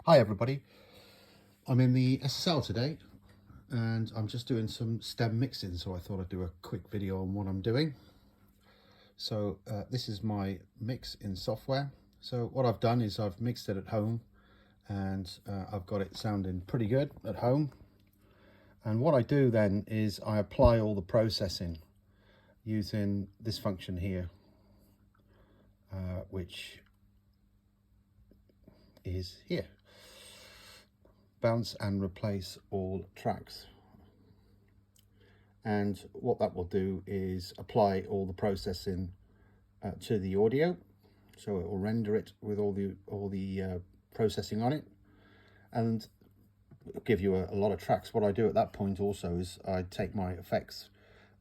Hi everybody, I'm in the SSL today and I'm just doing some stem mixing, so I thought I'd do a quick video on what I'm doing. So this is my mix in software. So what I've done is I've mixed it at home and I've got it sounding pretty good at home. And what I do then is I apply all the processing using this function here, which is here. Bounce and replace all tracks. And what that will do is apply all the processing to the audio, so it will render it with all the processing on it, and give you a lot of tracks. What I do at that point also is I take my effects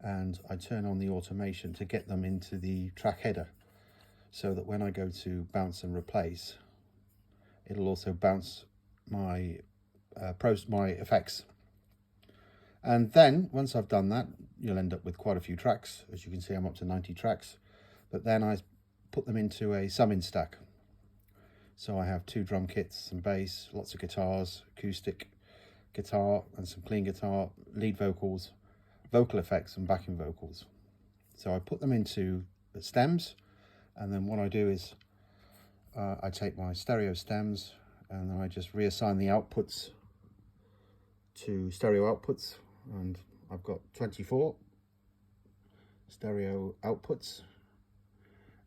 and I turn on the automation to get them into the track header, so that when I go to bounce and replace, it'll also bounce my my effects. And then once I've done that, you'll end up with quite a few tracks. As you can see, I'm up to 90 tracks, but then I put them into a summing stack. So I have 2 drum kits, some bass, lots of guitars, acoustic guitar and some clean guitar, lead vocals, vocal effects and backing vocals. So I put them into the stems, and then what I do is I take my stereo stems and then I just reassign the outputs to stereo outputs, and I've got 24 stereo outputs.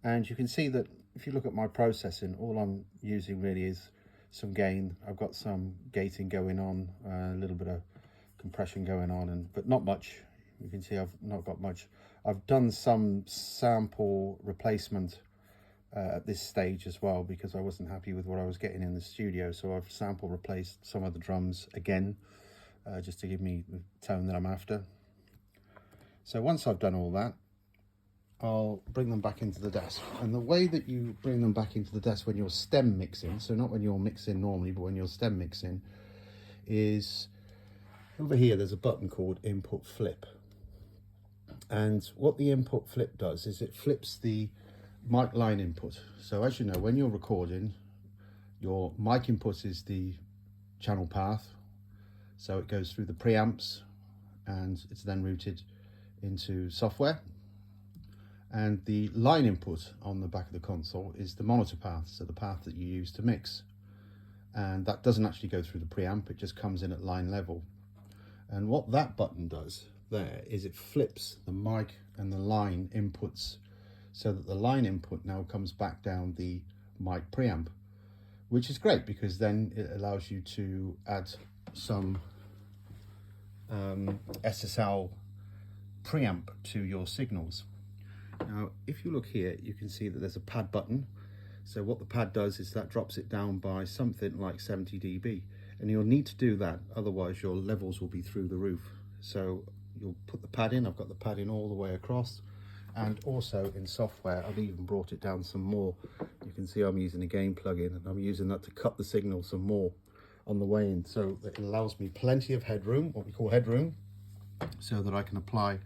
And you can see that if you look at my processing, all I'm using really is some gain. I've got some gating going on, a little bit of compression going on, but not much. You can see I've not got much. I've done some sample replacement at this stage as well, because I wasn't happy with what I was getting in the studio, so I've sample replaced some of the drums again, just to give me the tone that I'm after. So once I've done all that, I'll bring them back into the desk. And the way that you bring them back into the desk when you're stem mixing, so not when you're mixing normally, but when you're stem mixing, is over here there's a button called input flip. And what the input flip does is it flips the mic line input. So as you know, when you're recording, your mic input is the channel path. So it goes through the preamps and it's then routed into software. And the line input on the back of the console is the monitor path, so the path that you use to mix. And that doesn't actually go through the preamp, it just comes in at line level. And what that button does there is it flips the mic and the line inputs, so that the line input now comes back down the mic preamp, which is great because then it allows you to add some SSL preamp to your signals. Now, if you look here, you can see that there's a pad button. So what the pad does is that drops it down by something like 70 dB. And you'll need to do that, otherwise your levels will be through the roof. So you'll put the pad in. I've got the pad in all the way across. And also in software, I've even brought it down some more. You can see I'm using a gain plugin, and I'm using that to cut the signal some more on the way in. So that it allows me plenty of headroom, what we call headroom, so that I can apply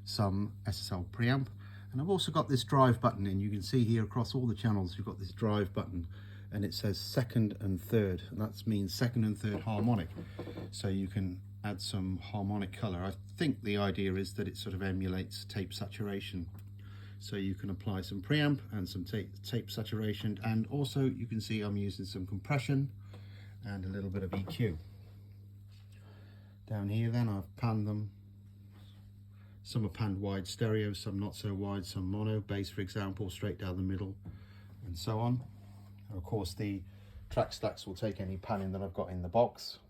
some SSL preamp. And I've also got this drive button in. You can see here across all the channels, you've got this drive button, and it says second and third, and that means second and third harmonic. So you can add some harmonic color. I think the idea is that it sort of emulates tape saturation. So you can apply some preamp and some tape saturation, and also you can see I'm using some compression and a little bit of EQ. Down here then I've panned them. Some are panned wide stereo, some not so wide, some mono, bass for example, straight down the middle, and so on. And of course the track stacks will take any panning that I've got in the box.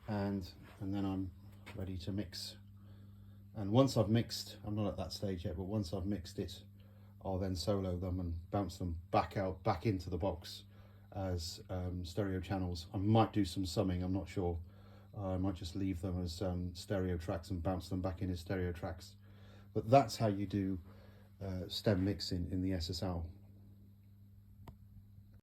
And then I'm ready to mix. And once I've mixed, I'm not at that stage yet, but once I've mixed it, I'll then solo them and bounce them back into the box as stereo channels. I might do some summing, I'm not sure. I might just leave them as stereo tracks and bounce them back in as stereo tracks. But that's how you do stem mixing in the SSL.